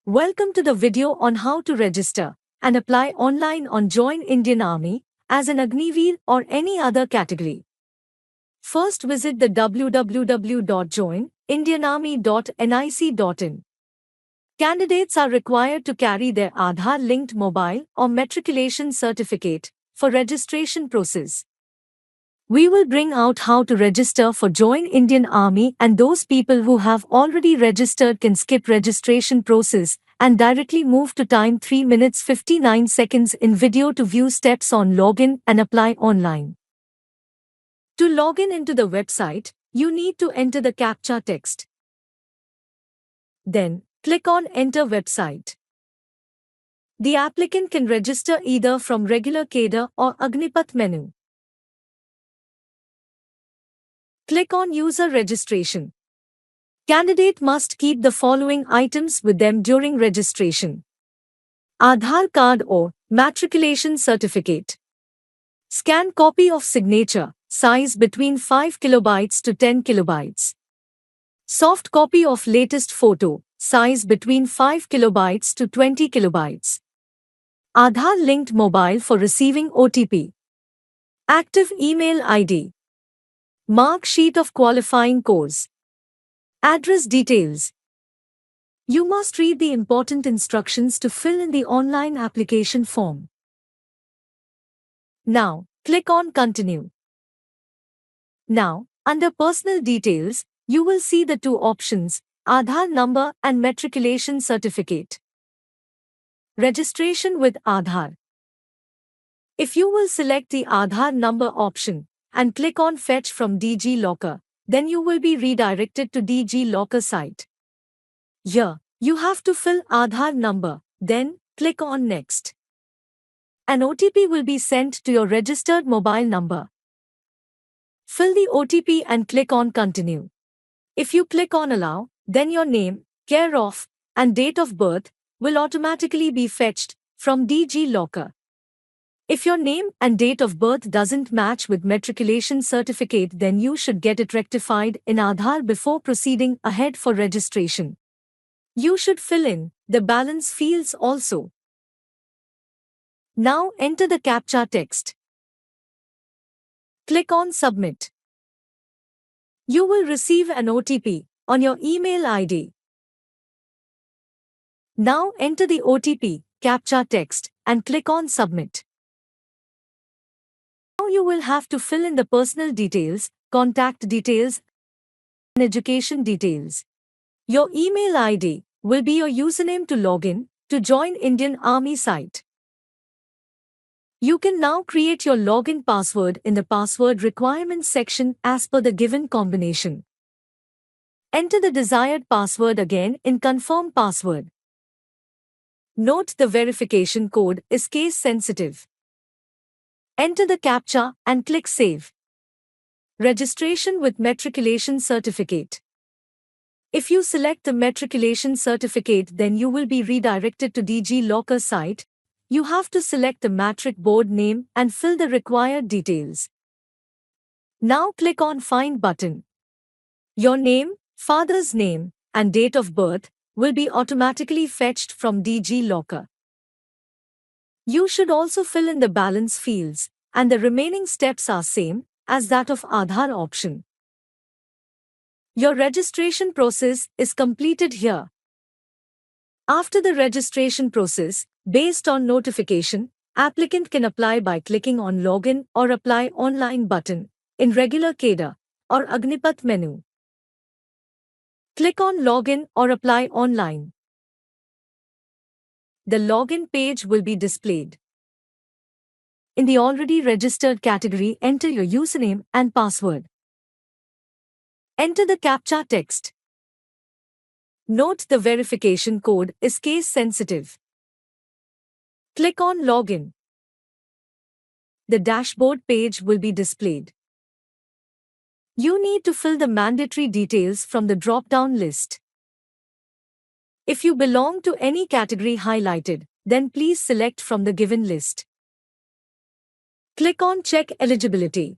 Welcome to the video on how to register and apply online on Join Indian Army as an Agniveer or any other category. First visit the www.joinindianarmy.nic.in. Candidates are required to carry their Aadhaar-linked mobile or matriculation certificate for registration process. We will bring out how to register for Join Indian Army, and those people who have already registered can skip registration process and directly move to time 3 minutes 59 seconds in video to view steps on login and apply online. To log in into the website, you need to enter the CAPTCHA text. Then, click on Enter Website. The applicant can register either from regular cadre or Agnipath menu. Click on User Registration. Candidate must keep the following items with them during registration: Aadhaar card or matriculation certificate, scan copy of signature, size between 5 kilobytes to 10 kilobytes, soft copy of latest photo, size between 5 kilobytes to 20 kilobytes, Aadhaar linked mobile for receiving OTP, active email ID, mark sheet of qualifying course, address details. You must read the important instructions to fill in the online application form. Now, click on Continue. Now, under Personal Details, you will see the two options, Aadhaar number and matriculation certificate. Registration with Aadhaar. If you will select the Aadhaar number option and click on Fetch from DG Locker, then you will be redirected to DG Locker site. Here, you have to fill Aadhaar number, then click on Next. An OTP will be sent to your registered mobile number. Fill the OTP and click on Continue. If you click on Allow, then your name, care of, and date of birth will automatically be fetched from DG Locker. If your name and date of birth doesn't match with matriculation certificate, then you should get it rectified in Aadhaar before proceeding ahead for registration. You should fill in the balance fields also. Now enter the CAPTCHA text. Click on Submit. You will receive an OTP on your email ID. Now enter the OTP, CAPTCHA text, and click on Submit. Now you will have to fill in the personal details, contact details, and education details. Your email ID will be your username to log in to Join Indian Army site. You can now create your login password in the password requirements section as per the given combination. Enter the desired password again in Confirm Password. Note the verification code is case sensitive. Enter the CAPTCHA and click Save. Registration with matriculation certificate. If you select the matriculation certificate, then you will be redirected to DG Locker site. You have to select the matric board name and fill the required details. Now click on Find button. Your name, father's name, and date of birth will be automatically fetched from DG Locker. You should also fill in the balance fields, and the remaining steps are same as that of Aadhaar option. Your registration process is completed here. After the registration process, based on notification, applicant can apply by clicking on Login or Apply Online button in regular cadre or Agnipath menu. Click on Login or Apply Online. The login page will be displayed. In the already registered category, enter your username and password. Enter the CAPTCHA text. Note the verification code is case sensitive. Click on Login. The dashboard page will be displayed. You need to fill the mandatory details from the drop-down list. If you belong to any category highlighted, then please select from the given list. Click on Check Eligibility.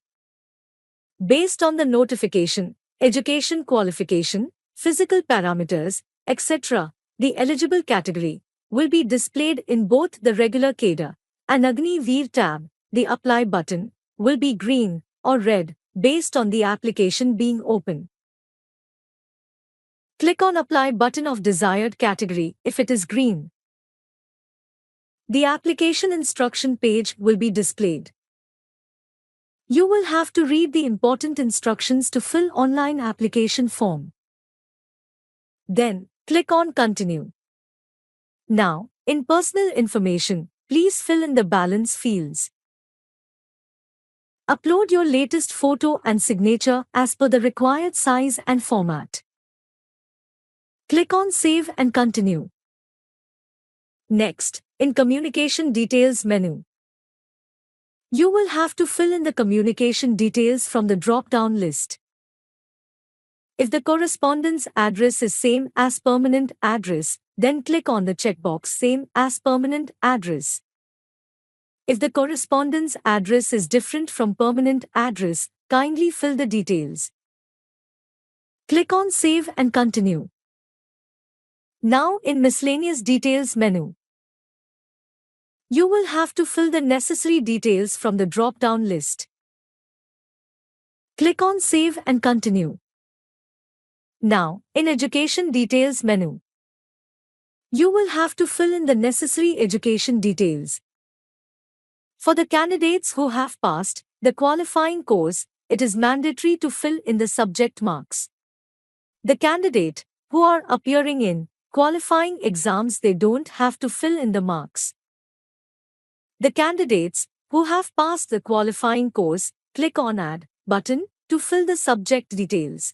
Based on the notification, education qualification, physical parameters, etc., The eligible category will be displayed in both the regular CADA and Agni Veer tab. The Apply button will be green or red based on the application being open. Click on Apply button of desired category if it is green. The application instruction page will be displayed. You will have to read the important instructions to fill online application form. Then, click on Continue. Now, in personal information, please fill in the balance fields. Upload your latest photo and signature as per the required size and format. Click on Save and Continue. Next, in Communication Details menu, you will have to fill in the communication details from the drop-down list. If the correspondence address is same as permanent address, then click on the checkbox Same as Permanent Address. If the correspondence address is different from permanent address, kindly fill the details. Click on Save and Continue. Now in Miscellaneous Details menu, you will have to fill the necessary details from the drop-down list. Click on Save and Continue. Now, in Education Details menu, you will have to fill in the necessary education details. For the candidates who have passed the qualifying course, it is mandatory to fill in the subject marks. The candidate who are appearing in qualifying exams, they don't have to fill in the marks. The candidates who have passed the qualifying course, click on Add button to fill the subject details.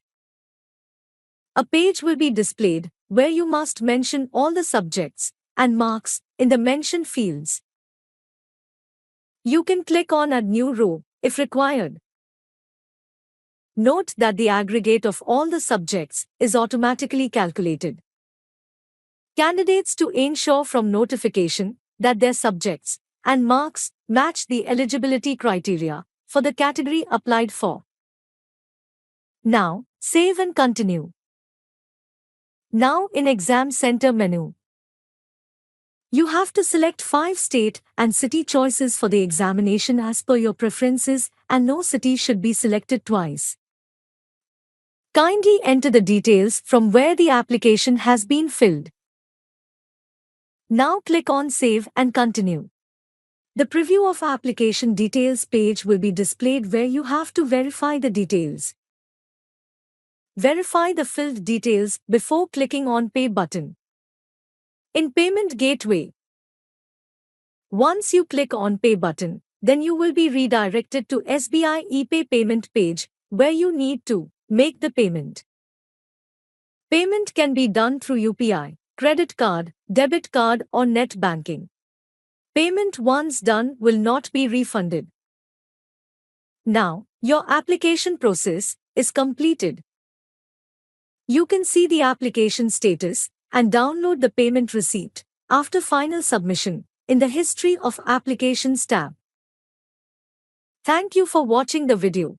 A page will be displayed where you must mention all the subjects and marks in the mentioned fields. You can click on Add New Row if required. Note that the aggregate of all the subjects is automatically calculated. Candidates to ensure from notification that their subjects and marks match the eligibility criteria for the category applied for. Now, save and continue. Now in Exam Center menu, you have to select 5 state and city choices for the examination as per your preferences, and no city should be selected twice. Kindly enter the details from where the application has been filled. Now click on Save and Continue. The preview of application details page will be displayed where you have to verify the details. Verify the filled details before clicking on Pay button. In Payment Gateway, once you click on Pay button, then you will be redirected to SBI ePay payment page where you need to make the payment. Payment can be done through UPI, credit card, debit card or net banking. Payment once done will not be refunded. Now, your application process is completed. You can see the application status and download the payment receipt after final submission in the History of Applications tab. Thank you for watching the video.